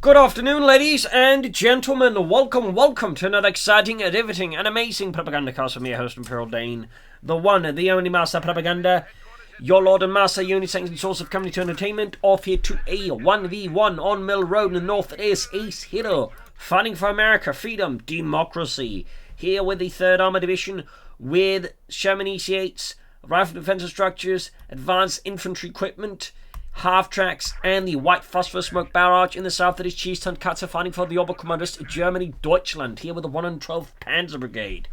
Good afternoon, ladies and gentlemen. Welcome to another exciting, riveting, and amazing Propagandacast from your host, Imperial Dane, the one, the only Master Propaganda, your Lord and Master, unity sanctioned source of comedy to entertainment, off here to a 1v1 on Mill Road in the north. It is Acehiro, fighting for America, freedom, democracy. Here with the 3rd Armored Division, with Sherman EC8s, rifle defensive structures, advanced infantry equipment, half-tracks, and the white phosphorus smoke barrage. In the south, it is Tonkatsu fighting for the Oberkommandist Germany, Deutschland, here with the 112th Panzer Brigade.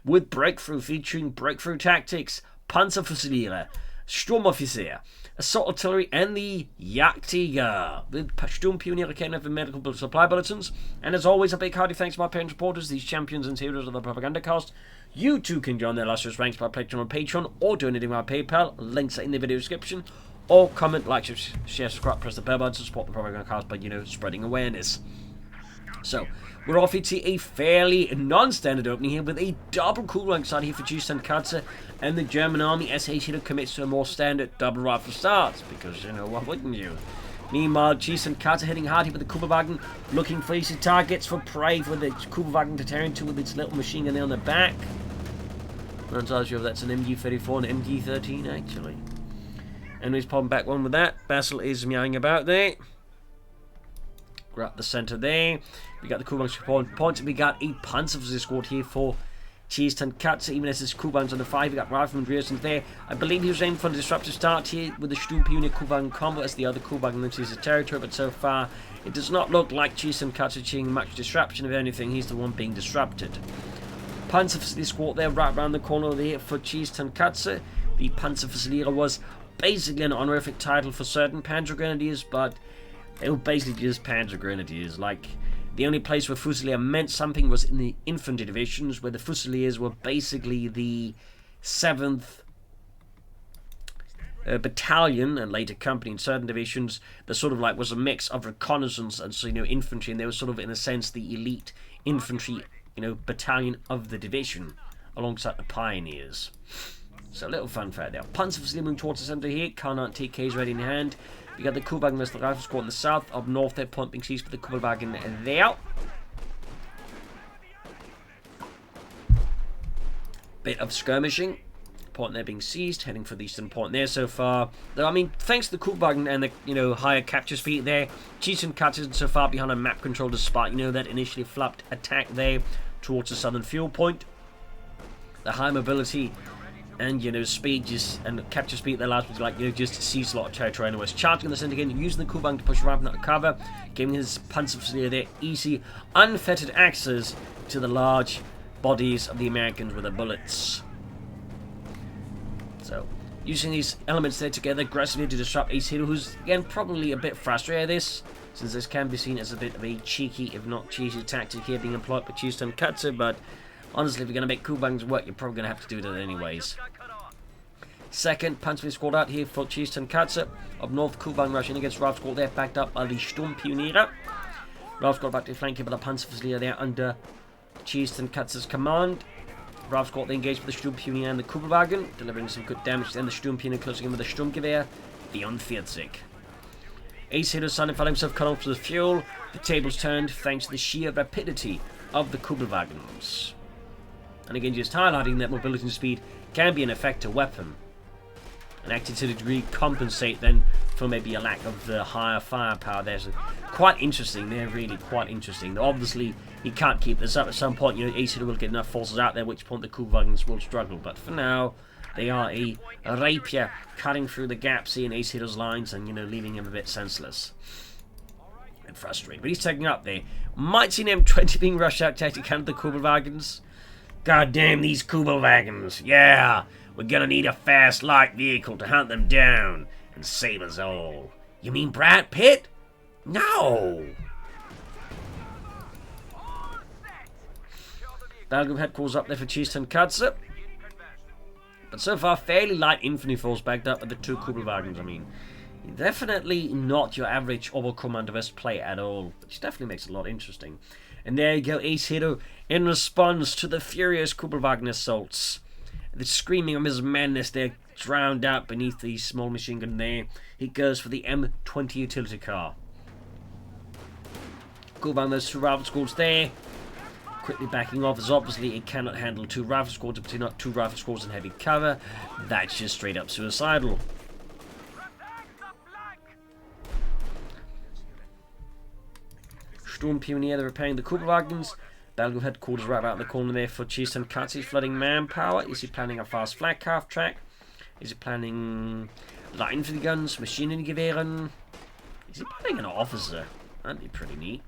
With breakthrough, featuring breakthrough tactics, Panzerfusiliere, Sturmoffizier, assault artillery, and the Jagdtiger. With Sturmpioniere can have medical supply bulletins. And as always, a big hearty thanks to my parent supporters, these champions and heroes of the Propagandacast. You too can join their illustrious ranks by pledging on Patreon or donating via PayPal. Links are in the video description. Or comment, like, share, subscribe, press the bell button to support the Propagandacast by, spreading awareness. So, we're off into a fairly non-standard opening here with a double cool rank start here for Tonkatsu, and the German army as Acehiro commits to a more standard double rifle start, because, why wouldn't you? Meanwhile, Tonkatsu heading hard here with the Kubelwagen, looking for easy targets for prey for the Kubelwagen to tear into with its little machine gun there on the back. I'm not entirely sure if that's an MG-34 and MG-13, actually. And he's popping back one with that. Basil is meowing about there. We're up the centre there. We got the Kuban points. We got a Panzerfusilier squad here for Tonkatsu. Even as his Kuban's on the 5, we got Rifleman Drierson's there. I believe he was aiming for the disruptive start here with the Sturmpionier Kuban combo as the other Kuban enters the territory. But so far, it does not look like Tonkatsu achieving much disruption. If anything, he's the one being disrupted. Panzerfusilier squad there right around the corner there for Tonkatsu. The Panzerfusilier was basically an honorific title for certain Panzer Grenadiers, but they were basically just Panzer Grenadiers. Like, the only place where Fusilier meant something was in the infantry divisions, where the Fusiliers were basically the 7th battalion and later company in certain divisions. That sort of like was a mix of reconnaissance and infantry, and they were sort of in a sense the elite infantry battalion of the division alongside the pioneers. So a little fun fact there. Panzerfusilier moving towards the centre here. Car-9 TKs ready in hand. We got the Kubelwagen as the rifle squad in the south. Up north there, point being seized for the Kubelwagen there. Bit of skirmishing. Point there being seized. Heading for the eastern point there so far. Though, I mean, thanks to the Kubelwagen and the higher capture speed there, Tonkatsu so far behind a map control despite that initially flapped attack there towards the southern fuel point. The high mobility and speed and capture speed that allows me to just seize a lot of territory anyways. Charging the centre again, using the Kubelwagen to push right out of cover, giving his Panzerfusilier there easy, unfettered access to the large bodies of the Americans with their bullets. So, using these elements there together aggressively to disrupt Acehiro, who's again probably a bit frustrated at this, since this can be seen as a bit of a cheeky, if not cheesy, tactic here being employed by Tonkatsu, but honestly, if you're going to make Kubelwagens work, you're probably going to have to do that anyways. Second Panzerfusilier squad out here for Tonkatsu. Up north, Kubelwagen rushing against Rifle squad there, backed up by the Sturmpioniere. Rifle squad back to flank here by the Panzerfusilier there under Tonkatsu's command. Rifle squad then engaged with the Sturmpioniere and the Kubelwagen, delivering some good damage. Then the Sturmpioniere closing in with the Sturmgewehr, the 44. Acehiro suddenly found himself cut off to the fuel. The tables turned thanks to the sheer rapidity of the Kubelwagens. And again, just highlighting that mobility and speed can be an effective weapon, and acting to a degree compensate then for maybe a lack of the higher firepower there. So quite interesting. They're really quite interesting. Obviously, he can't keep this up. At some point, Acehiro will get enough forces out there, at which point the Kubelwagens will struggle. But for now, they are a rapier cutting through the gaps here in Acehiro's lines and leaving him a bit senseless and frustrating. But he's taking up there. Might see an M20 being rushed out to counter the Kubelwagens. God damn these Kubelwagens. Yeah, we're gonna need a fast, light vehicle to hunt them down and save us all. You mean Brad Pitt? No! Battle group headquarters up there for Tonkatsu. But so far, fairly light infantry force backed up with the 2 Kubelwagens. I mean, definitely not your average Oberkommandist play at all, which definitely makes it a lot interesting. And there you go, Acehiro in response to the furious Kubelwagen assaults. The screaming of his madness there drowned out beneath the small machine gun there. He goes for the M20 utility car. Kuban, those 2 rifle squads there. Quickly backing off, as obviously it cannot handle 2 rifle squads, particularly not 2 rifle squads in heavy cover. That's just straight up suicidal. Sturmpionier, they're repairing the Kubelwagens. Belgium headquarters right out in the corner there for Tonkatsu. Flooding manpower. Is he planning a fast flak half track? Is he planning light infantry guns, Maschinengewehren? Is he planning an officer? That'd be pretty neat.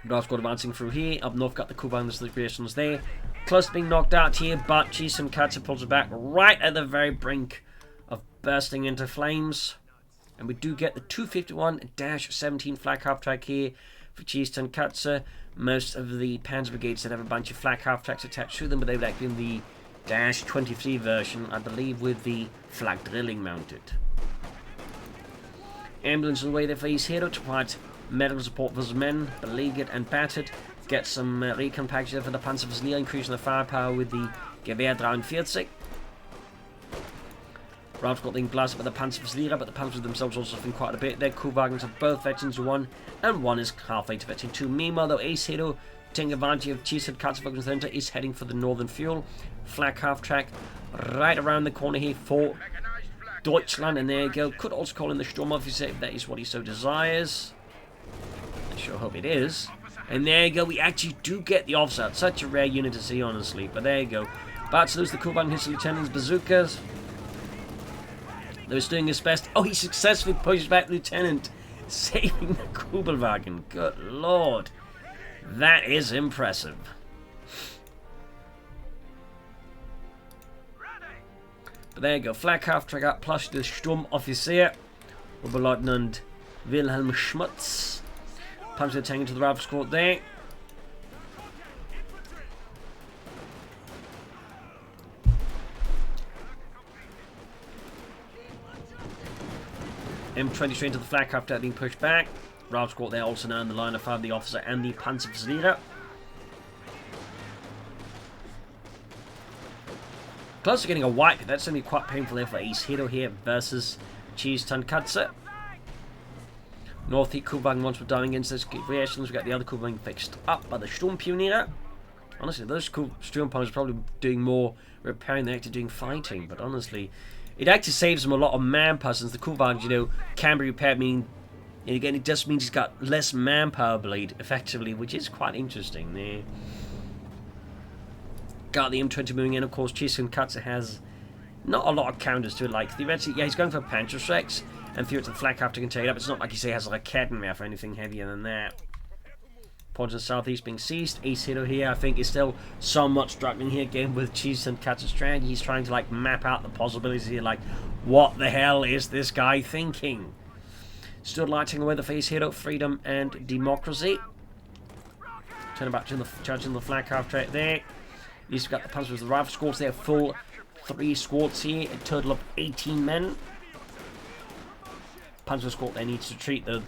Brav squad advancing through here. Up north, got the Kuban creations there. Close to being knocked out here, but Tonkatsu pulls it back right at the very brink of bursting into flames. And we do get the 251-17 flak half track here for Tonkatsu. Most of the Panzer brigades that have a bunch of flak half tracks attached to them, but they would actually be in the -23 version, I believe, with the flak drilling mounted. Ambulance on the way there for Acehiro to provide medical support for his men, beleaguered and battered. Get some recon packages for the Panzerfusileer, increasing the firepower with the Gewehr 43. Ralph's got being blasted by the Panzerfusileer, but the Panzers themselves also suffering quite a bit. Their Kuhwagens are both veterans 1, and 1 is halfway to veteran 2. Meanwhile, though, Acehiro, taking advantage of Tonkatsu Center, is heading for the northern fuel. Flak half track right around the corner here for Deutschland, and there you go. Could also call in the Sturmoffizier if that is what he so desires. I sure hope it is. And there you go, we actually do get the officer. It's such a rare unit to see, honestly, but there you go. About to lose the Kuban, hits the lieutenant's bazookas. Though he's doing his best. Oh, he successfully pushes back the lieutenant, saving the Kubelwagen. Good lord. That is impressive. But there you go. Flak half track up, plus the Sturmoffizier. Oberleutnant Wilhelm Schmutz. Punch the tank into the rifle squad there. M20 straight into the flak after being pushed back. Rifle squad there also now in the line of fire, the officer and the Panzerfusileer. Close to getting a wipe. That's going to be quite painful there for Acehiro here versus Tonkatsu. North Kuban, once we're diving into those variations, we've got the other Kuban fixed up by the Sturmpionier. Honestly, those Sturmpioners are probably doing more repairing than they're actually doing fighting, but honestly, it actually saves them a lot of manpower since the Kuban, you know, can be repaired, meaning, and again, it just means he's got less manpower bleed, effectively, which is quite interesting there. Got the M20 moving in, of course. Tonkatsu has not a lot of counters to it, like, theoretically, yeah, he's going for Panzerschrecks, and theoretically the flak after can take it up. It's not like you say has like a Kettenwerfer or anything heavier than that. Points in the southeast being seized. Acehiro here, I think, is still somewhat struggling here again with Tonkatsu's strategy. He's trying to like map out the possibilities here, like, what the hell is this guy thinking? Still lighting away the face hero, freedom and democracy. Turn back to the charging the flak half track there. He's got the Panzers with the rifle squads there, full 3 squads here, a total of 18 men. Panzer squad there needs to retreat, they're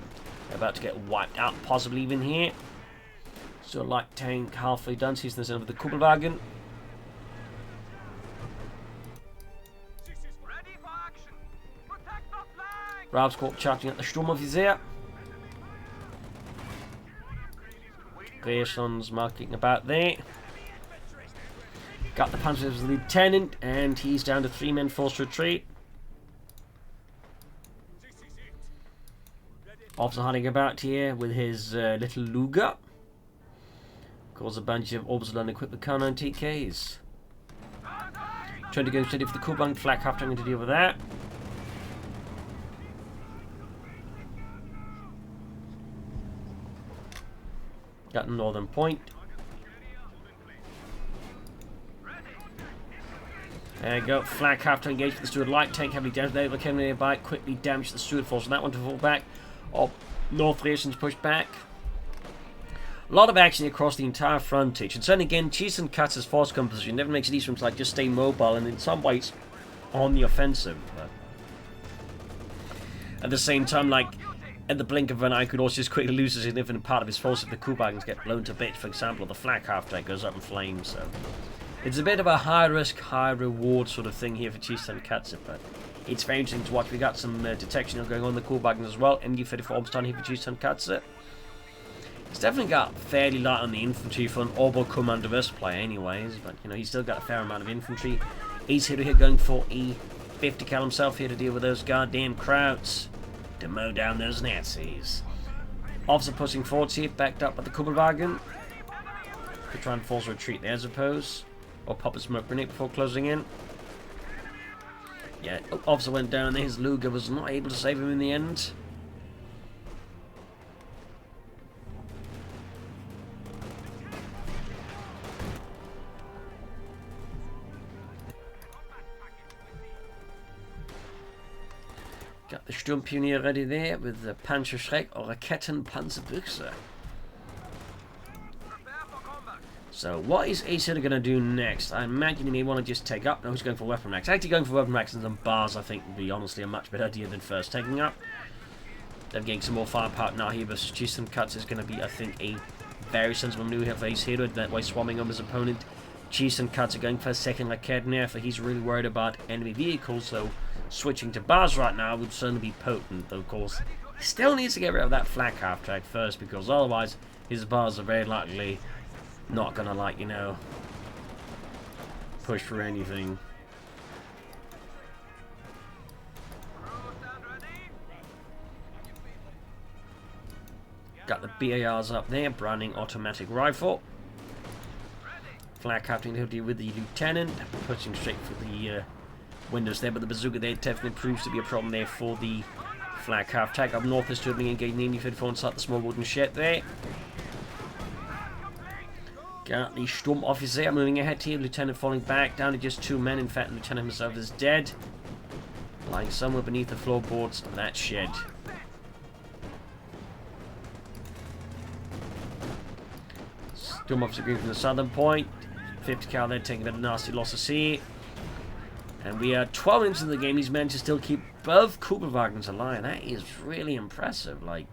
about to get wiped out, possibly even here. So light tank halfway done, sees this over the Kubelwagen. Ralph squad charging at the Sturmoffizier. Grayson's marking about there. Got the Panzer as the lieutenant, and he's down to 3 men forced retreat. Officer hunting about here with his little Luger. Calls a bunch of orbitals unequipped with Kano and TKs. Trying to go steady for the Kuban, flak half trying to deal with that. Got northern point. There you go, flak half to engage with the Steward light tank, heavily damaged. They came nearby, quickly damaged the Steward force, and that one to fall back. Oh, North Relations pushed back. A lot of action across the entire frontage. And then again, Tonkatsu's force composition never makes it easy for him to like just stay mobile and in some ways on the offensive. But at the same time, like at the blink of an eye, could also just quickly lose a significant part of his force if the Kubangs get blown to bits. For example, the flak half track goes up in flames. So it's a bit of a high risk, high reward sort of thing here for Tonkatsu, but It's very interesting to watch. We got some detection going on in the Kubelwagen as well. MG-34 almost done here for Tonkatsu. He's definitely got fairly light on the infantry for an Obo Commanderist player anyways, but you know, he's still got a fair amount of infantry. Acehiro here going for a 50 cal himself here to deal with those goddamn krauts, to mow down those Nazis. Officer pushing forward here, backed up by the Kubelwagen. Could try and force a retreat there, I suppose. Or pop a smoke grenade before closing in. Yeah, officer went down there. His Luger was not able to save him in the end. Got the Sturmpionier ready there with the Panzerschreck or Rakettenpanzerbüchse. So what is Acehiro going to do next? I imagine he may want to just take up. No, he's going for weapon racks. Actually going for weapon racks and some bars I think would be honestly a much better idea than first taking up. They're getting some more firepower now here versus Tonkatsu is going to be, I think, a very sensible move here for Acehiro. That way swarming on his opponent. Tonkatsu going for a second Rakettenwerfer, for he's really worried about enemy vehicles, so switching to bars right now would certainly be potent. Though of course, he still needs to get rid of that flak half track first, because otherwise his bars are very likely not gonna, like, you know, push for anything. Got the BARs up there, Browning automatic rifle. Flag captain to deal with the lieutenant, pushing straight for the windows there, but the bazooka there definitely proves to be a problem there for the flag half tag. Up north is being engaged in the MG-34 inside the small wooden shed there. Got the Sturmoffizier moving ahead here, lieutenant falling back, down to just 2 men. In fact, the lieutenant himself is dead, lying somewhere beneath the floorboards of that shed. Sturmoffizier going from the southern point. 50 cal there, taking a nasty loss of sea. And we are 12 minutes into the game. He's managed to still keep both Kubelwagens alive. That is really impressive. Like,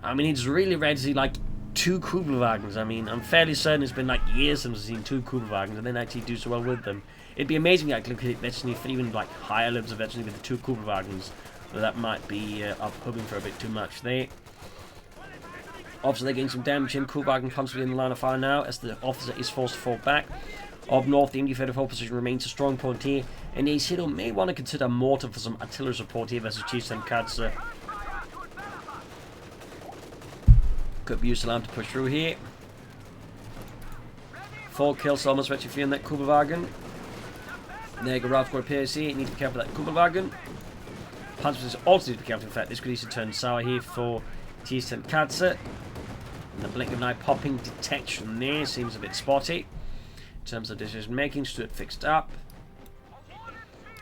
I mean, it's really rare to see like 2 Kubelwagens. I mean, I'm fairly certain it's been like years since I've seen 2 Kubelwagens and then actually do so well with them. It'd be amazing, like, look at eventually for even like higher levels eventually with the 2 Kubelwagens. But that might be up hoping for a bit too much there. Officer, they're getting some damage in. Kubelwagen comes within the line of fire now as the officer is forced to fall back. Up north, the MG-34 position remains a strong point here, and Acehiro may want to consider mortar for some artillery support here versus Tonkatsu. Could be used to push through here. 4 kills, almost ready for in that Kubelwagen. There you go, Ralph appears here. You need to be careful with that Kubelwagen. Panzers also need to be careful. In fact, this could easily turn sour here for Tonkatsu. And the blink of an eye popping detection there seems a bit spotty. In terms of decision making, stood fixed up.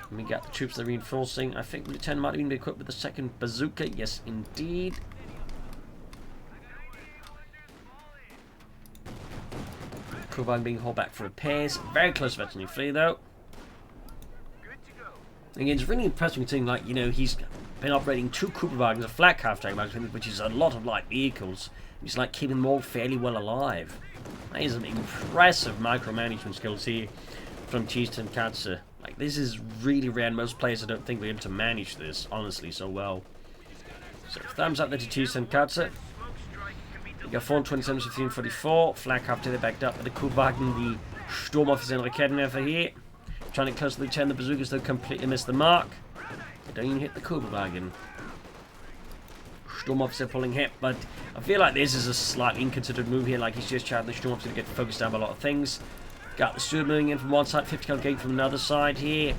And we got the troops that are reinforcing. I think the lieutenant might have even been equipped with the second bazooka. Yes, indeed. Kubelwagen being hauled back for repairs. Very close to veterinary flee though. Again, it's really impressive thing, like, you know, he's been operating 2 Kubelwagens, a flat half tank, which is a lot of light vehicles. He's like keeping them all fairly well alive. That is an impressive micromanagement skills here from Tonkatsu. Like, this is really rare. Most players I don't think we're able to manage this, honestly, so well. So thumbs up there to Tonkatsu. We got 427 to 344. Flag half to the backed up with the Kubelwagen, the Sturmoffizier and Rakettenwerfer here. Trying to close to the 10, the bazookas though completely missed the mark. They don't even hit the Kubelwagen. Sturmoffizier pulling hit, but I feel like this is a slightly inconsiderate move here. Like, he's just trying the Sturmoffizier to get focused down by a lot of things. Got the Steward moving in from one side, 50 cal gate from another side here.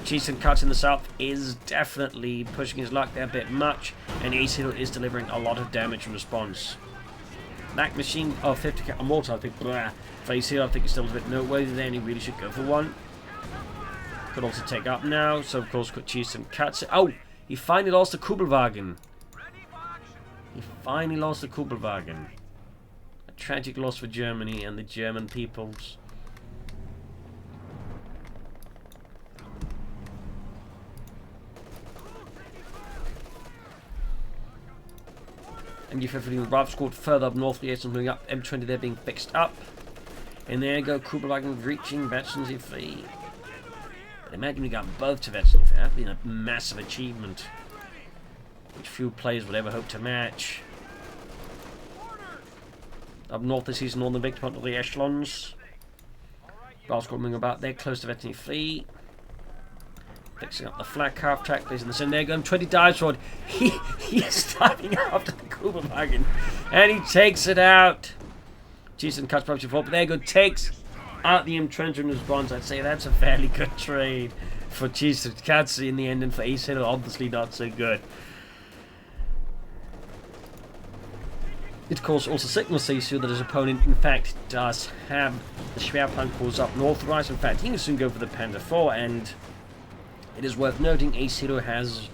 Tonkatsu in the south is definitely pushing his luck there a bit much, and Acehiro is delivering a lot of damage in response. That machine, 50 cal mortar, I think, for Acehiro, I think it's still a bit noteworthy there, and he really should go for one. Could also take up now, so of course could choose some cuts. Oh, he finally lost the Kubelwagen. He finally lost the Kubelwagen. A tragic loss for Germany and the German peoples. MG-15 Ralph scored further up north, the moving up, M20 there being fixed up. And there you go, Kubelwagen reaching Vetzen's fleet. Imagine we got both turrets. That'd been a massive achievement, which few players would ever hope to match. Up north, this is northern victim of the echelons. Bars coming about there, close to Veterinary Fleet. Fixing up the flag half track, placing this in there, going 20 dives forward. He's diving after the Kugelwagen, and he takes it out. Jason cuts probably forward, but there you go, takes out the entrenchment response. I'd say that's a fairly good trade for Tonkatsu in the end, and for Acehiro, obviously not so good. It of course also signals to Acehiro that his opponent in fact does have the Schwerpanzers up north right. In fact, he can soon go for the Panzer IV, and it is worth noting Acehiro has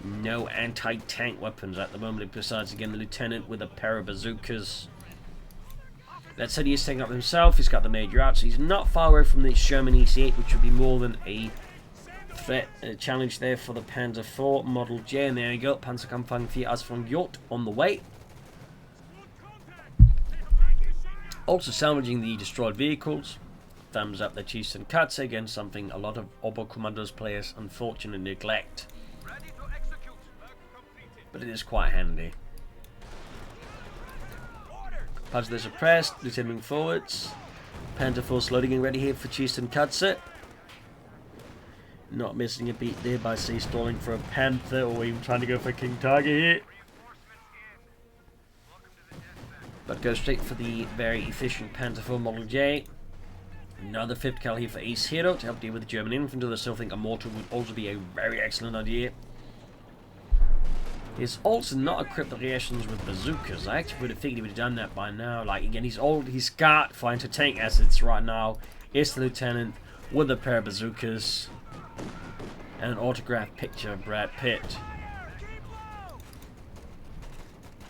no anti-tank weapons at the moment, besides again the lieutenant with a pair of bazookas. That said, he is taking up himself. He's got the major out, so he's not far away from the Sherman EC8, which would be more than a threat, a challenge there for the Panzer IV Model J. And there you go, Panzerkampfwagen 4 as von Jort on the way. Also salvaging the destroyed vehicles. Thumbs up the Tonkatsu, again something a lot of Oberkommandos players unfortunately neglect. But it is quite handy. As they're suppressed, Lieutenant moving forwards. Panther Force loading and ready here for Tonkatsu. Not missing a beat there by say stalling for a Panther, or even trying to go for King Tiger here. But go straight for the very efficient Panther 4 Model J. Another 5th cal here for Acehiro to help deal with the German infantry. I still think a mortar would also be a very excellent idea. He's also not equipped the reactions with bazookas. I actually would have figured he would have done that by now. Like, again, he's old, he's got for anti-tank assets right now. It's the lieutenant with a pair of bazookas and an autographed picture of Brad Pitt.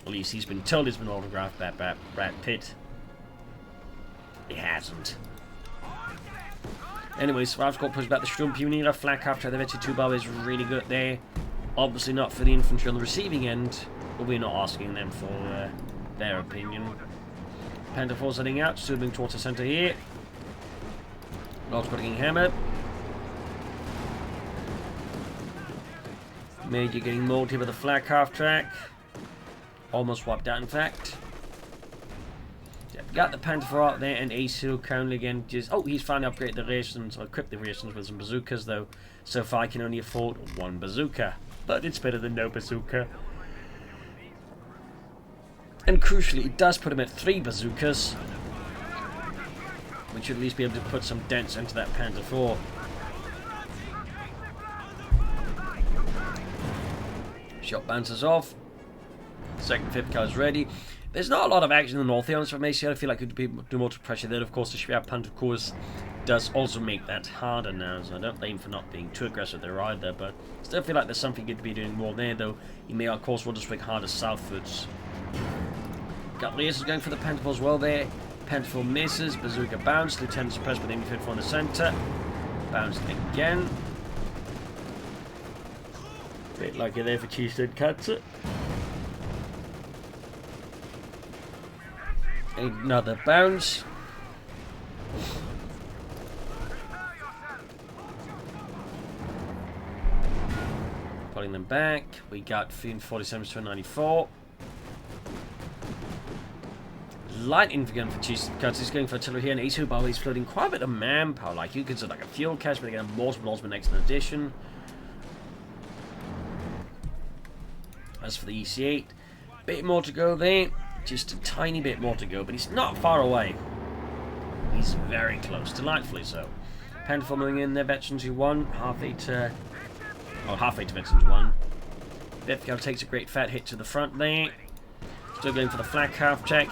At least he's been told he's been autographed by Brad Pitt. He hasn't. Anyway, I've got pushed back the Sturmpionierer. Flak after the Vetty 2 bar is really good there. Obviously not for the infantry on the receiving end, but we're not asking them for their opinion. Panther 4 heading out, zooming towards the centre here. Not getting hammered. Major getting mauled here with the flak half track. Almost wiped out, in fact. Got the Panther 4 out there, and Acehiro currently again just... Oh, he's finally upgraded the rations, or equipped the rations with some bazookas, though. So far, I can only afford one bazooka. But it's better than no bazooka. And crucially, it does put him at 3 bazookas. We should at least be able to put some dents into that Panther 4. Shot bounces off. Second 5th car is ready. There's not a lot of action in the north here, honestly, from Acehiro. I feel like it could do more to pressure there. Of course, the Schwerpanzer course does also make that harder now, so I don't blame for not being too aggressive there either, but still feel like there's something good to be doing more there, though you may, of course, want to swing harder southwards. Got Leas going for the Panther as well there. Panther 4 misses, bazooka bounce, Lieutenant suppressed with aiming 4 in the centre. Bounced again. Bit lucky there for Tonkatsu. Another bounce. Pulling them back. We got 47 to 94. Light infantry gun for Tonkatsu. He's going for artillery here, and Acehiro, by the way, he's floating quite a bit of manpower. Like, you consider like a fuel cache, but again, multiple next in addition. As for the EC8, bit more to go there. Just a tiny bit more to go, but he's not far away. He's very close, delightfully so. Panther 4 moving in there, Veterans who won. Halfway to Veterans 1. 5th cal takes a great fat hit to the front there. Still going for the flak half check.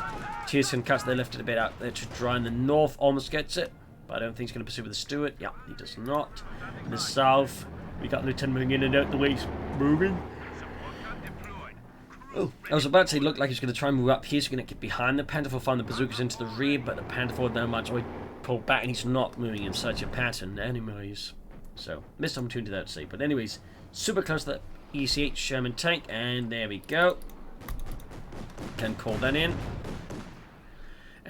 Tonkatsu, they left it a bit out there to dry in the north. Almost gets it, but I don't think he's going to pursue with the Stuart. Yeah, he does not. In the south, we got Lieutenant moving in and out the way he's moving. Oh, I was about to say, looked like he's going to try and move up here, so he's going to get behind the Panther 4, find the bazookas into the rear, but the Panther 4 now might always pull back, and he's not moving in such a pattern anyways. So, missed opportunity there to see. But anyways, super close to the EC8 Sherman tank, and there we go. Can call that in.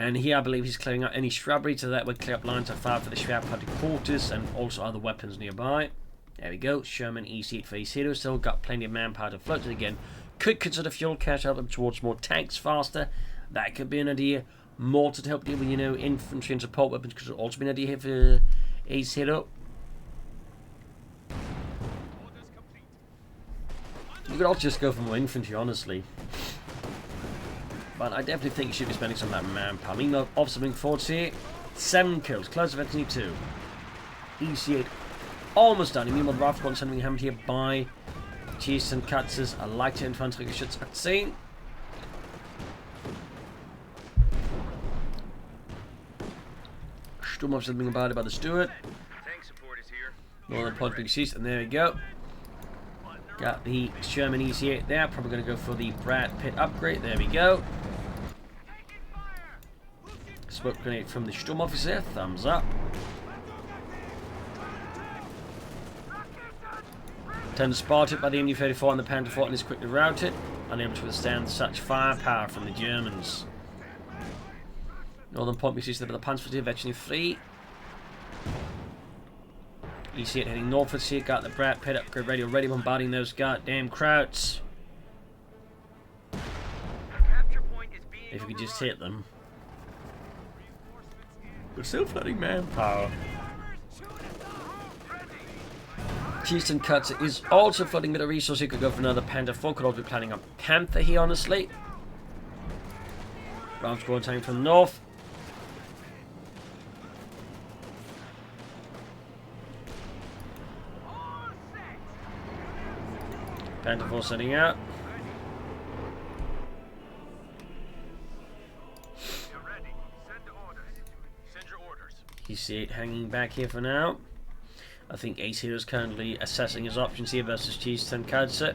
And here I believe he's clearing out any shrubbery, so that would clear up lines of fire for the Shroud Party quarters and also other weapons nearby. There we go. Sherman EC8 for Acehiro. Still got plenty of manpower to float it again. Could consider fuel cache out them towards more tanks faster. That could be an idea. Mortar to help deal with, you know, infantry and support weapons could also be an idea here for Acehiro. You could also just go for more infantry, honestly. But I definitely think you should be spending some of that manpower. Meanwhile, officer moving forwards here. 7 kills. Close of Anthony 2. EC8 almost done. Meanwhile, the rifle one sending hammered here by Tonkatsu. A lighter infantry geschütz at scene. Sturmofficer being bombarded by the Steward. Northern point being seized, and there we go. Got the Sherman EC8 there. Probably going to go for the Brad Pitt upgrade. There we go. Smoke grenade from the Sturmofficer. Thumbs up. Turned spotted by the MU-34 and the Panther 4 and is quickly routed. Unable to withstand such firepower from the Germans. Northern point being seized by the Panzer IV, veteran 3. You see it heading northwards here. Got the Brad Pitt upgrade ready already, bombarding those goddamn Krauts. If we could just hit them. We're still flooding manpower. Tonkatsu is also flooding with a resource. He could go for another Panther 4. Could also be planning on Panther here, honestly. Round squad time from the north. Panther 4 sending out. You see it hanging back here for now. I think Acehiro is currently assessing his options here versus Tonkatsu.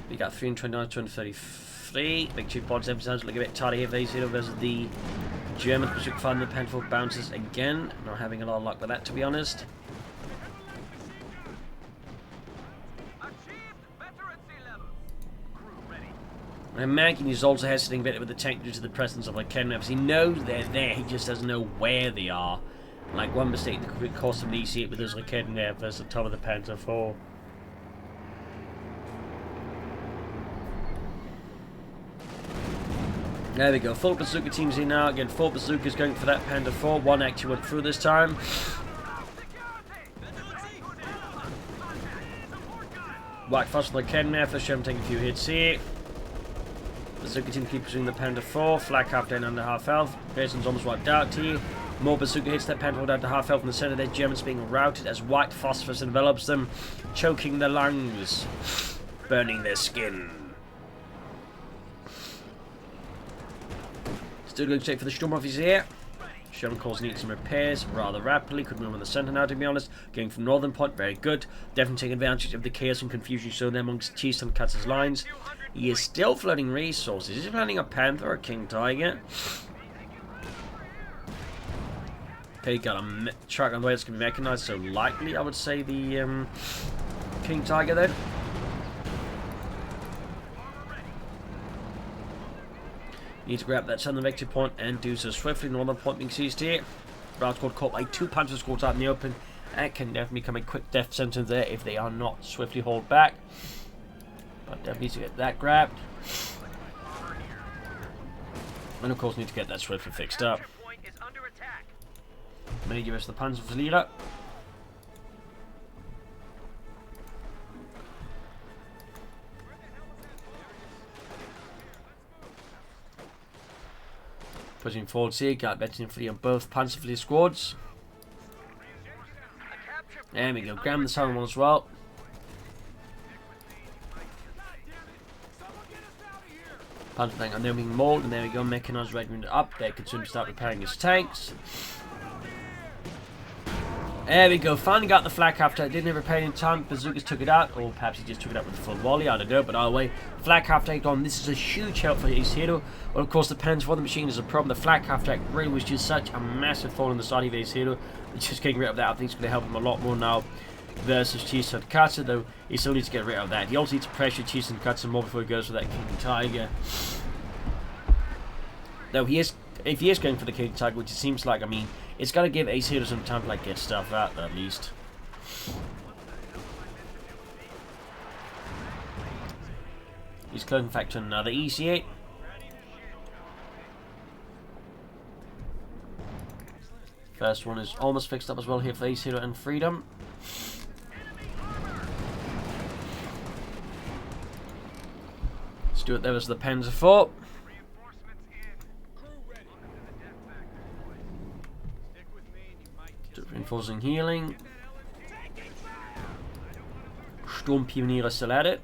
We got 329, 233. Big 2 pods emphasized look a bit tighter here for Acehiro versus the Germans. But you can find the Panther 4 bounces again. Not having a lot of luck with that, to be honest. And Mankin is also hesitating a bit with the tank due to the presence of like Ken maps. He knows they're there, he just doesn't know where they are. Like one mistake that could cost him the EC8 with those like there versus the top of the Panther 4. There we go. Full bazooka teams in now. Again, 4 bazookas going for that Panther 4. 1 actually went through this time. Whack fast like Ken there. First Shem taking a few hits here. Bazooka team keep pursuing the Panther 4. Flak half down under half health. Jason's almost wiped out here. More bazooka hits that Panther 4 down to half health in the center there. Germans being routed as white phosphorus envelops them, choking their lungs, burning their skin. Still going straight for the Sturmofficer here. Sherman calls needs some repairs rather rapidly. Could move on the center now, to be honest. Going from northern point, very good. Definitely taking advantage of the chaos and confusion shown there amongst Tonkatsu's lines. He is still flooding resources. Is he planning a Panther or a King Tiger? Okay, got a truck on the way that's going to be mechanized, so likely I would say the King Tiger then. Need to grab that southern victory point and do so swiftly. Northern point being seized here. Round squad caught by 2 Panther squads out in the open. That can definitely become a quick death sentence there if they are not swiftly hauled back. But definitely need to get that grabbed. And of course need to get that swiftly fixed up. Many give us the Panzer leader. Pushing forward here, got veteran free on both Panzer squads. There we go, grab the southern one as well. Panzer tank are now being mauled, and there we go, mechanized regiment up. They can soon start repairing his tanks. There we go, finally got the flak after I didn't repair in time. Bazookas took it out, or perhaps he just took it out with a full volley, I don't know, but either way, flak half tank on. This is a huge help for Acehiro. But of course, the Pens for the machine is a problem. The flak half tank really was just such a massive fall on the side of Acehiro. Just getting rid of that, I think it's going to help him a lot more now versus Tonkatsu, though he still needs to get rid of that. He also needs to pressure Tonkatsu more before he goes for that King Tiger. Though he is, if he is going for the King Tiger, which it seems like, I mean, it's got to give Acehiro some time to like get stuff out at least. He's closing back to another EC8. First one is almost fixed up as well here for Acehiro and Freedom. Stuart there was the Panzer IV. Reinforcing healing. Sturmpioniere still at it.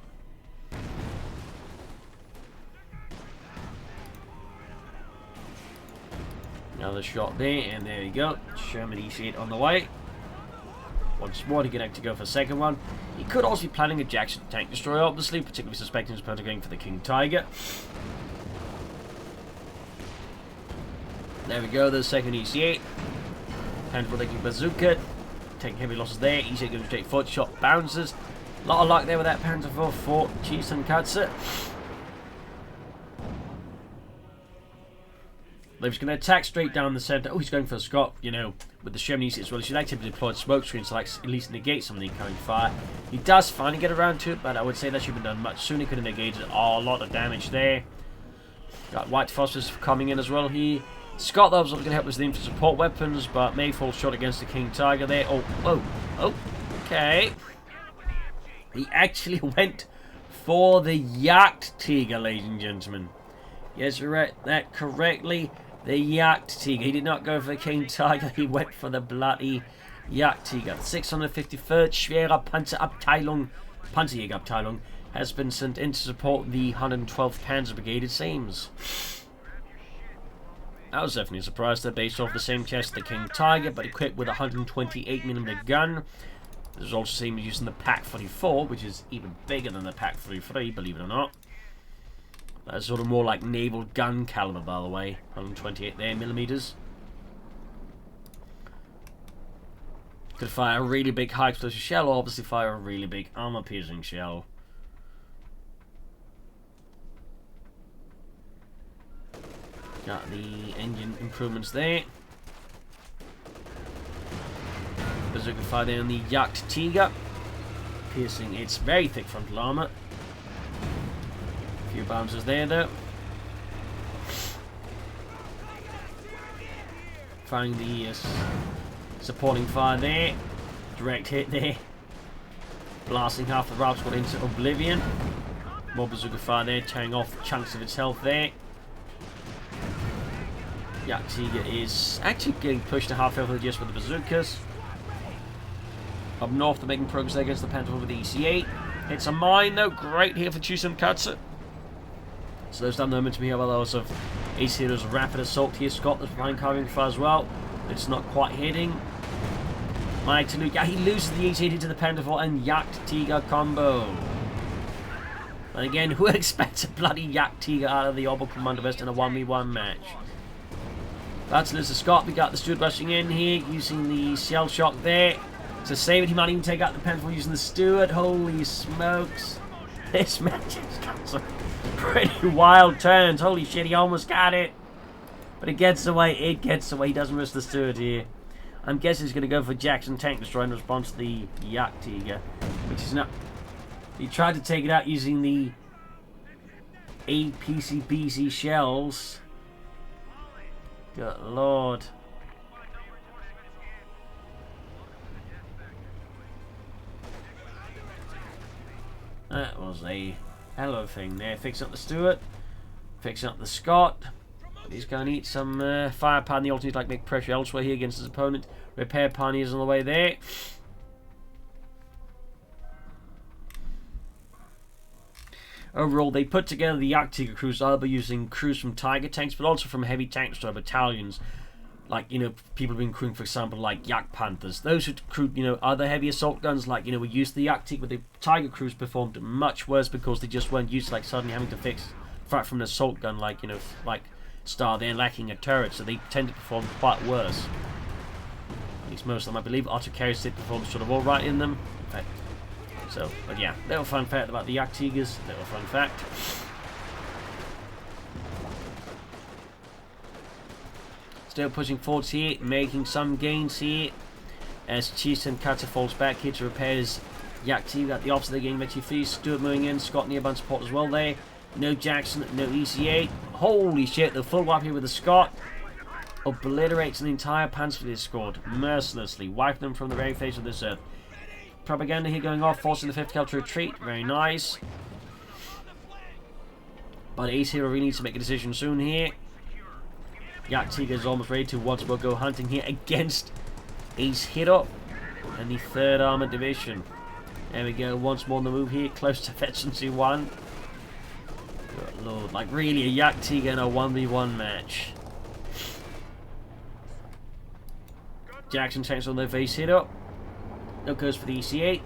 Another shot there, and there we go. Sherman EC8 on the way. Once more to get to go for the second one. He could also be planning a Jackson tank destroyer, obviously, particularly suspecting his opponent going for the King Tiger. There we go, the second EC8. Panzer taking bazooka, taking heavy losses there. EC8 goes straight forward, shot bounces. A lot of luck there with that Panzer IV for Tonkatsu. They're just going to attack straight down the centre. Oh, he's going for a Scott, you know, with the Sherman EC8 as well. He should actively deploy smoke screens to like, at least negate some of the incoming fire. He does finally get around to it, but I would say that should have been done much sooner. He could have negated a lot of damage there. Got White Phosphorus coming in as well here. Scott, though, was going to help with the infantry support weapons, but may fall short against the King Tiger there. Oh, okay. He actually went for the Jagdtiger, ladies and gentlemen. Yes, you read that correctly. The Jagdtiger. He did not go for the King Tiger. He went for the bloody Jagdtiger. 653rd Schwere Panzerabteilung, Panzerjägerabteilung, has been sent in to support the 112th Panzer Brigade, it seems. I was definitely surprised they're based off the same chest as the King Tiger, but equipped with a 128mm gun. There's also seen using the Pak 44, which is even bigger than the Pak 43, believe it or not. That's sort of more like naval gun caliber, by the way. 128 there, millimeters. Could fire a really big high explosive shell, or obviously fire a really big armor piercing shell. Got the engine improvements there. Bazooka fire there on the Jagdtiger, piercing its very thick frontal armor. A few bouncers there though. Firing the supporting fire there. Direct hit there. Blasting half the route squad into oblivion. More bazooka fire there, tearing off chunks of its health there. Jagdtiger is actually getting pushed to half health just with the bazookas. Up north, they're making progress there against the Panzer with the EC8. It's a mine though, great here for Tonkatsu. Slows down the momentum here while those of Acehiro's rapid assault here. Scott is flying carving fire as well. It's not quite hitting. Yeah, he loses the EC8 into the Panzer IV and Jagdtiger combo. And again, who expects a bloody Jagdtiger out of the Oberkommando in a 1v1 match? That's Liz Scott. We got the Steward rushing in here, using the shell shock there to save it. He might even take out the Panzer using the Steward. Holy smokes. This match has got some pretty wild turns. Holy shit, he almost got it. But it gets away. It gets away. He doesn't risk the Steward here. I'm guessing he's going to go for Jackson Tank Destroyer in response to the Jagdtiger, which is not... He tried to take it out using the APCBC shells. Good lord. That was a hell of a thing there. Fixing up the Stewart. Fixing up the Scott. He's going to need some firepower in the alternate, like make pressure elsewhere here against his opponent. Repair pioneers on the way there. Overall, they put together the Jagdtiger crews either using crews from Tiger tanks, but also from heavy tank destroyer battalions. Like, you know, people have been crewing, for example, like Jagdpanthers. Those who crewed, you know, other heavy assault guns, like, you know, were used to the Jagdtiger, but the Tiger crews performed much worse because they just weren't used to, like, suddenly having to fight from an assault gun, like, you know, like Star, they're lacking a turret, so they tend to perform quite worse. At least most of them, I believe. Autocarriers did perform sort of alright in them. In fact, so, but yeah, little fun fact about the Jagdtigers, little fun fact. Still pushing forwards here, making some gains here. As Tonkatsu falls back here to repair his Yak-T. At the opposite of the game, Richie Free, Stewart moving in, Scott nearby support as well there. No Jackson, no ECA. Holy shit, the full wipe here with the Scott. Obliterates an entire Panzer Fleet squad mercilessly, wiping them from the very face of this earth. Propaganda here going off, forcing the 5th Cal to retreat. Very nice. But Acehiro really needs to make a decision soon here. Yak-T is almost ready to once more go hunting here against Acehiro and the 3rd Armoured Division. There we go, once more on the move here, close to Efficiency 1. Good lord, like really a Yak-T in a 1v1 match. Jackson tanks on their face hit up. No goes for the ECA.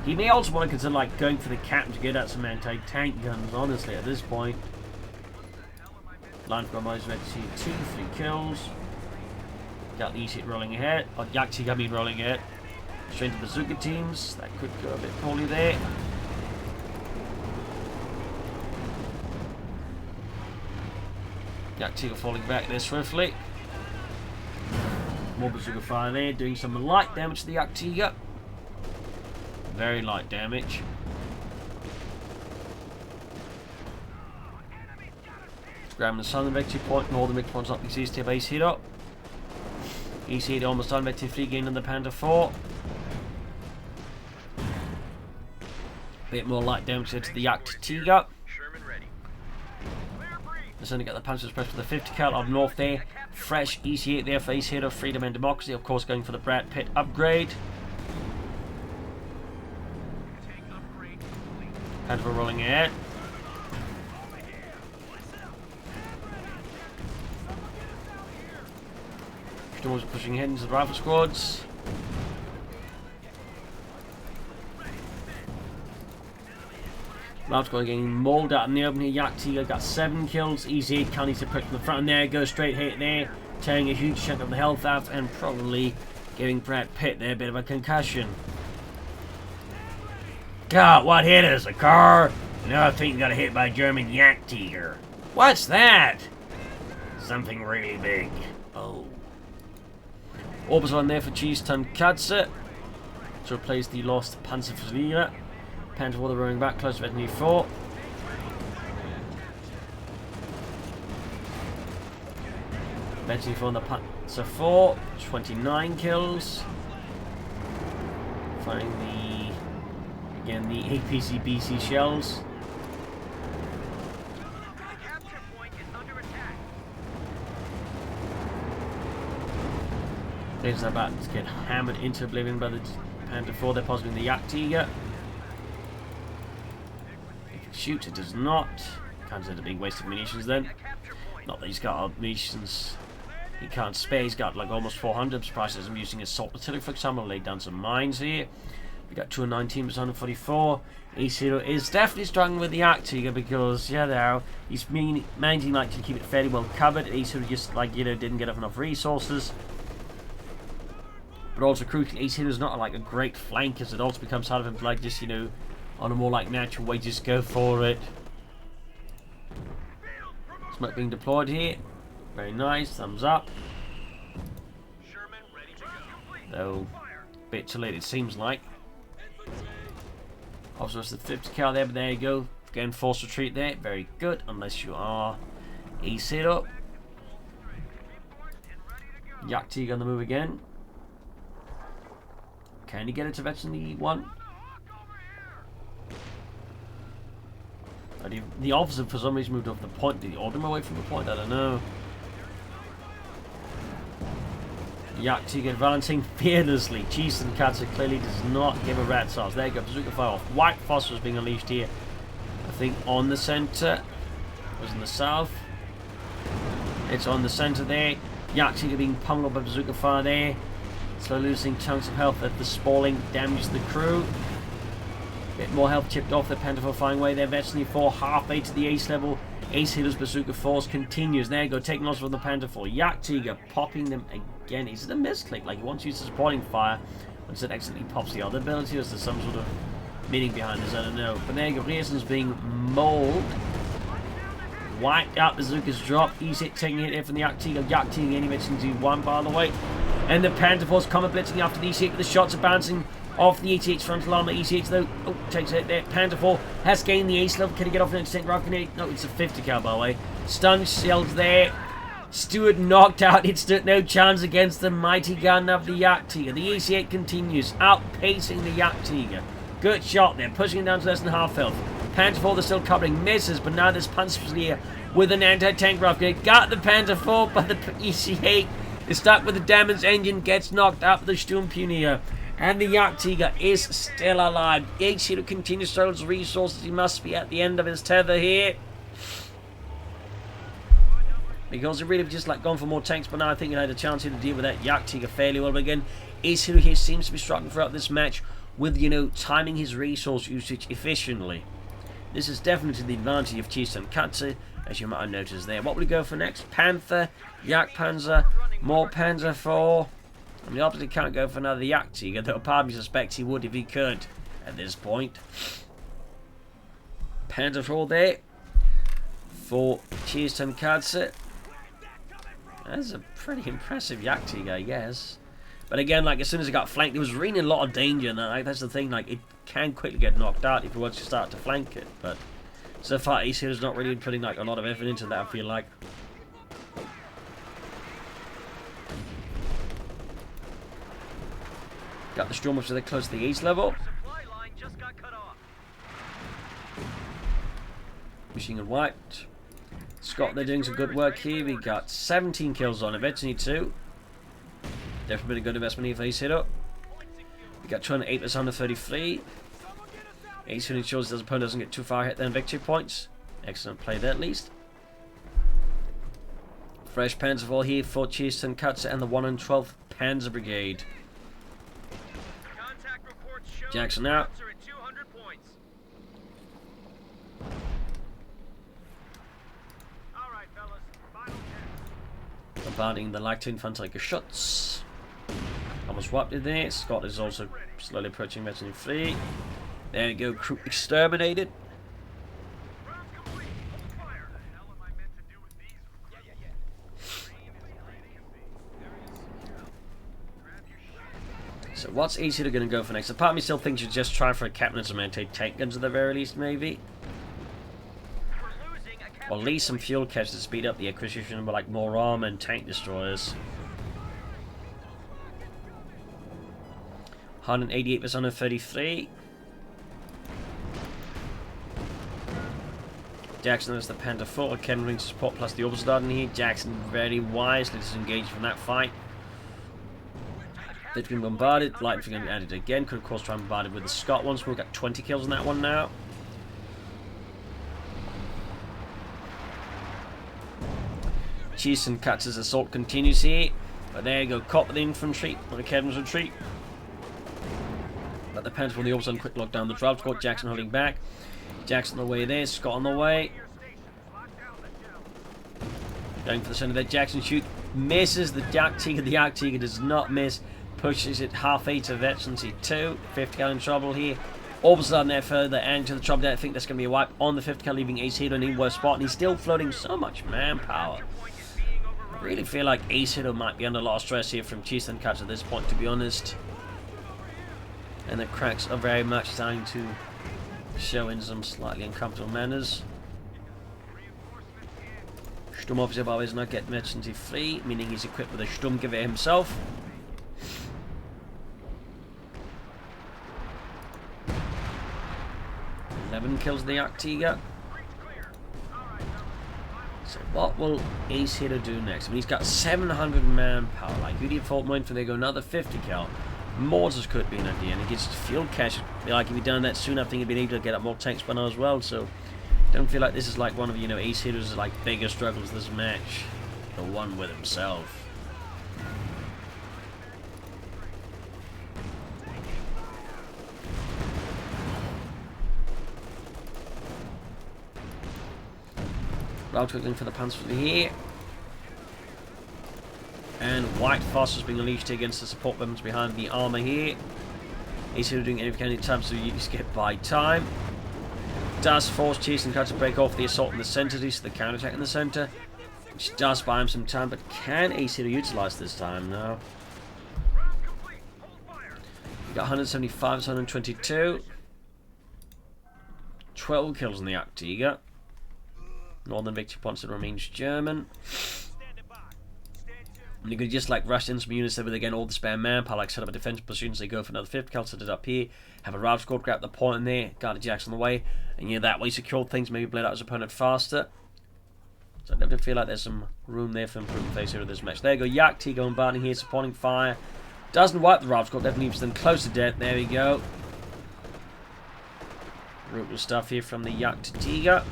He may also want to consider like going for the captain to get out some anti-tank guns, honestly, at this point. Line from Eyes ready to see 2, 3 kills. Got the ECA rolling ahead. Oh, Yak-T got me rolling ahead. Straight to bazooka teams. That could go a bit poorly there. Yak-T falling back there swiftly. More bazooka fire there, doing some light damage to the Yak-T. Very light damage. Grabbing the southern victory point, northern victory points up, these east base hit up. East hit almost done, victory 3 gain on the Panther 4. Bit more light damage to the Yak-T. They're sending out the Panzers press for the 50 cal up north there. Fresh EC8 there for Acehiro, Freedom and Democracy. Of course, going for the Brad Pitt upgrade. Panther rolling ahead. Storms pushing ahead into the rifle squads. Ralph's going getting mauled out in the open here. Yak-T got 7 kills. Easy 8 counties to push from the front, and there goes straight hit there, tearing a huge chunk of the health out and probably giving Brad Pitt there a bit of a concussion. God, what hit us? A car? No, I think we got hit by a German Yak-T. What's that? Something really big. Oh. Orbs on there for Tonkatsu to replace the lost Panzerflieger. Panther for the rowing back, close to Veterinary 4. Veterinary 4 on the Panzer 4, 29 kills. Firing the APC-BC shells. They're about to get hammered into oblivion by the Panther 4. They're possibly in the Yak-T. Shoot, it does not. Can't end up being wasted munitions then. Not that he's got munitions he can't spare. He's got like almost 400. I'm surprised he's using assault artillery, for example. Laid down some mines here. We got 219 plus 144. Acehiro is definitely struggling with the Yak-T because, yeah, now he's managing like to keep it fairly well covered. Acehiro just like, you know, didn't get enough resources. But also crucially, Acehiro is not like a great flanker. It also becomes hard of him to like just, you know, on a more like natural way, just go for it. Smoke being deployed here. Very nice, thumbs up. Though, a bit too late it seems like. Also, it's the 50 cal there, but there you go. Again, forced retreat there. Very good, unless you are Acehiro. Yak-T on the move again. Can he get it to Veterinary 1? The officer for some reason moved off the point. Did he order him away from the point? I don't know. Yak-T advancing fearlessly. Tonkatsu clearly does not give a rat's ass. There you go, bazooka fire off. White phosphorus being unleashed here. I think on the centre. It was in the south. It's on the centre there. Yak-T being pummeled by bazooka fire there. Slowly losing chunks of health at the spalling. Damage to the crew. Bit more health chipped off the Panther 4 flying away there. Veterinary 4 halfway to the ace level. Acehiro's bazooka force continues. There you go, taking loss from the Panther 4. Yak-T popping them again. Is it a misclick? Like he wants to use the supporting fire, once it accidentally pops the other ability, or is there some sort of meaning behind this? I don't know. But there you go, Riesen's being mauled. wiped out. Bazooka's dropped. He's taking a hit here from the Yaktiga. Yaktiga only mentions one, by the way. And the Panther Force coming blitzing after the ECH, but the shots are bouncing off the ECH frontal armor. ECH though, takes a hit there. Panther Force has gained the ace level. Can he get off an tank rifle? No, it's a 50 cal, by the way. Stun shells there. Stewart knocked out. It stood no chance against the mighty gun of the Yaktiga. The ECH continues, outpacing the Yaktiga. Good shot there, pushing it down to less than half health. Panther Force is still covering, misses, but now this Panzer here with an anti-tank rifle. Got the Panther Force, but the ECH is stuck with the Damon's engine, gets knocked out with the Sturmpunier. And the Yaktiga is still alive. Acehiro continues to struggle his resources. He must be at the end of his tether here. Because he really just like gone for more tanks, but now I think he had a chance here to deal with that Yaktiga fairly well. But again, Acehiro here seems to be struggling throughout this match with, you know, timing his resource usage efficiently. This is definitely to the advantage of Tonkatsu, as you might have noticed there. What will we go for next? Panther, Yak Panzer, more Panzer 4. And the opposite can't go for another Yaktiga, though part of me suspects he would if he could at this point. Panzer 4 there for Tonkatsu. That's a pretty impressive Yaktiga, I guess. But again, like as soon as it got flanked, it was really in a lot of danger. And like, that's the thing, like it can quickly get knocked out if you want to start to flank it. But so far, Acehiro's not really putting like a lot of effort into that, I feel like. Got the Storm up so they're close to the ace level. Machine gun wiped. Scott, they're doing some good work here. We got 17 kills on it. Eventually 2. Definitely been a good investment here for Acehiro. We got 208% under 33. Acehiro ensures his opponent doesn't get too far ahead then victory points. Excellent play there at least. Fresh Panzer Fall here for Tonkatsu and the 112th Panzer Brigade. Jackson out. Bombarding the Lactine Fantiger shots. Almost wiped it there. Scott is also slowly approaching Mezzanine 3. There we go, crew exterminated. So what's Acehiro going to go for next? A part of me still thinks you just try for a captain to maintain tank guns at the very least, maybe. Or at least some fuel cache to speed up the acquisition of like more armor and tank destroyers. 188% of 33. Jackson has the Panther 4, Ken Ring support plus the Oberstdorf in here. Jackson very wisely disengaged from that fight. They've been bombarded, light getting added again. Could of course try and bombard it with the Scott ones. We've got 20 kills on that one now. Tonkatsu's assault continues here. But there you go, caught with the infantry on the Kedman's retreat. But the Panther will the Oberstdorf quick lock down the drive squad. Jackson holding back. Jackson on the way there, Scott on the way. Going for the center there, Jackson shoot. Misses the Yaktiga. The Yaktiga does not miss. Pushes it half 8 to Veterancy 2. 50 cal in trouble here. Oberstdorf there further and to the trouble there. I think that's going to be a wipe on the 50 cal, leaving Acehiro in a worse spot. And he's still floating so much manpower. I really feel like Acehiro might be under a lot of stress here from Tonkatsu at this point, to be honest. And the cracks are very much starting to show in some slightly uncomfortable manners. Sturmoffizier by is not get Veterancy 3, meaning he's equipped with a Sturmgewehr himself. Kills the Yaktiga. So what will Acehiro do next? I mean, he's got 700 manpower. Like, who do you thought went for? They go another 50 cal. Mortars could be an idea, and he gets fuel cache. Like, if he'd done that soon, I think he'd been able to get up more tanks by now as well. So, don't feel like this is like one of, you know, Acehiro's like bigger struggles this match. The one with himself. Route looking for the Panzer here. And White Foss is being unleashed against the support weapons behind the armor here. Acehiro doing anything any time so you just get by time. does force Chisenkatsu to break off the assault in the centre, to the counter-attack in the centre, which does buy him some time, but can Acehiro utilise this time? No. We got 175, 122. 12 kills on the Jagdtiger. Northern victory points, it remains German. And you could just like rush in some units there with again all the spare manpower, like set up a defensive position, so they go for another 5th kill, set it up here, have a rout squad grab the point in there, guard the jacks on the way, and yeah, that way secure things, maybe bled out his opponent faster. So I definitely feel like there's some room there for improvement phase here of this match. There you go, Jagdtiger bombarding here, supporting fire. Doesn't wipe the rout squad, definitely leaves them close to death. There we go. Brutal stuff here from the Jagdtiger.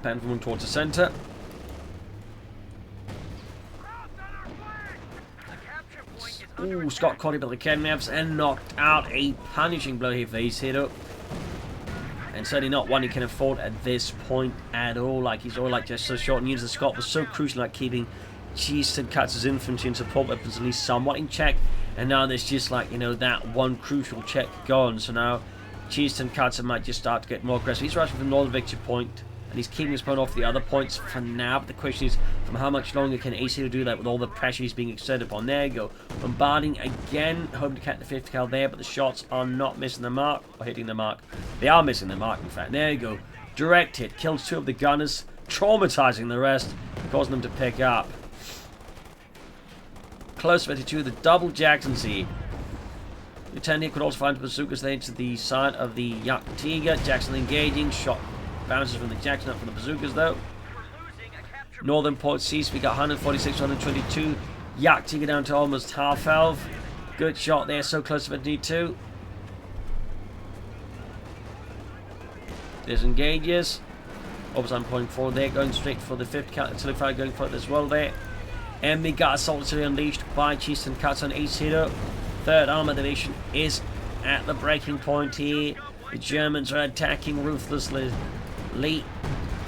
Pantheon towards the centre. Ooh, Scott caught him by the kidnaps and knocked out. A punishing blow here for Acehiro. And certainly not one he can afford at this point at all. Like, he's all like just so short, and use the Scott was so crucial, like keeping Chisenkatsu's infantry and support weapons at least somewhat in check. And now there's just like, you know, that one crucial check gone. So now Chisenkatsu might just start to get more aggressive. He's rushing for the northern victory point, and he's keeping his opponent off the other points for now. But the question is, from how much longer can Acehiro do that with all the pressure he's being exerted upon? There you go. Bombarding again, hoping to catch the 5th kill there, but the shots are not missing the mark, or hitting the mark. They are missing the mark, in fact. There you go. Direct hit. Kills 2 of the gunners, traumatizing the rest, causing them to pick up. Close 22, the double Jacksons here. Lieutenant here could also find bazookas there into the side of the Jagdtiger. Jackson engaging, shot bounces from the Jackson, up from the bazookas though. Northern port cease, we got 146, 122. Jagdtiger down to almost half health. Good shot there, so close to 22. Disengages. Overtime point forward there, going straight for the 5th kill. Artillery fire going for it as well there. And we got assault artillery unleashed by Chisenkatsu on Acehiro. 3rd Armored Division is at the breaking point here. The Germans are attacking ruthlessly.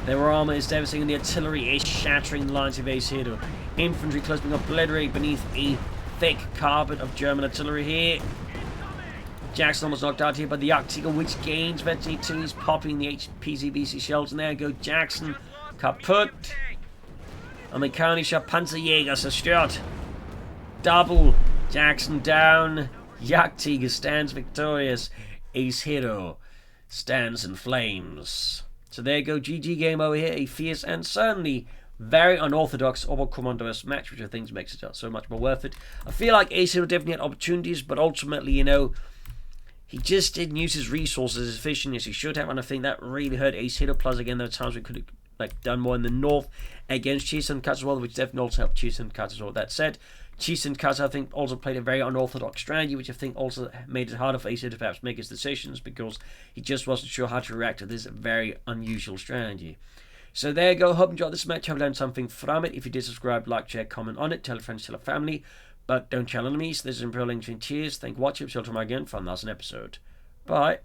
Their armour is devastating, the artillery is shattering the lines of Acehiro. Infantry close being obliterated beneath a thick carpet of German artillery here. Jackson almost knocked out here by the Jagdtiger, which gains eventually 2. He's popping the PCBC shells, and there go Jackson. Kaputt. Amerikanischer Panzerjäger zerstört. Double. Jackson down. Jagdtiger stands victorious. Acehiro stands in flames. So there you go, GG game over here. A fierce and certainly very unorthodox Oberkommandos match, which I think makes it so much more worth it. I feel like Acehiro definitely had opportunities, but ultimately, you know, he just didn't use his resources as efficiently as he should have, and I think that really hurt Acehiro. Plus, again, there were times we could have like done more in the north against Chisenkatsu as well, which definitely also helped Chisenkatsu as well. That said, Chisenkatsu, I think, also played a very unorthodox strategy, which I think also made it harder for Acehiro to perhaps make his decisions, because he just wasn't sure how to react to this very unusual strategy. So there you go. Hope you enjoyed this match. Have learned something from it. If you did, subscribe, like, share, comment on it. Tell friends, tell a family. But don't challenge me. So this is Imperial Link. Cheers. Thank you for watching. See you tomorrow again for another episode. Bye.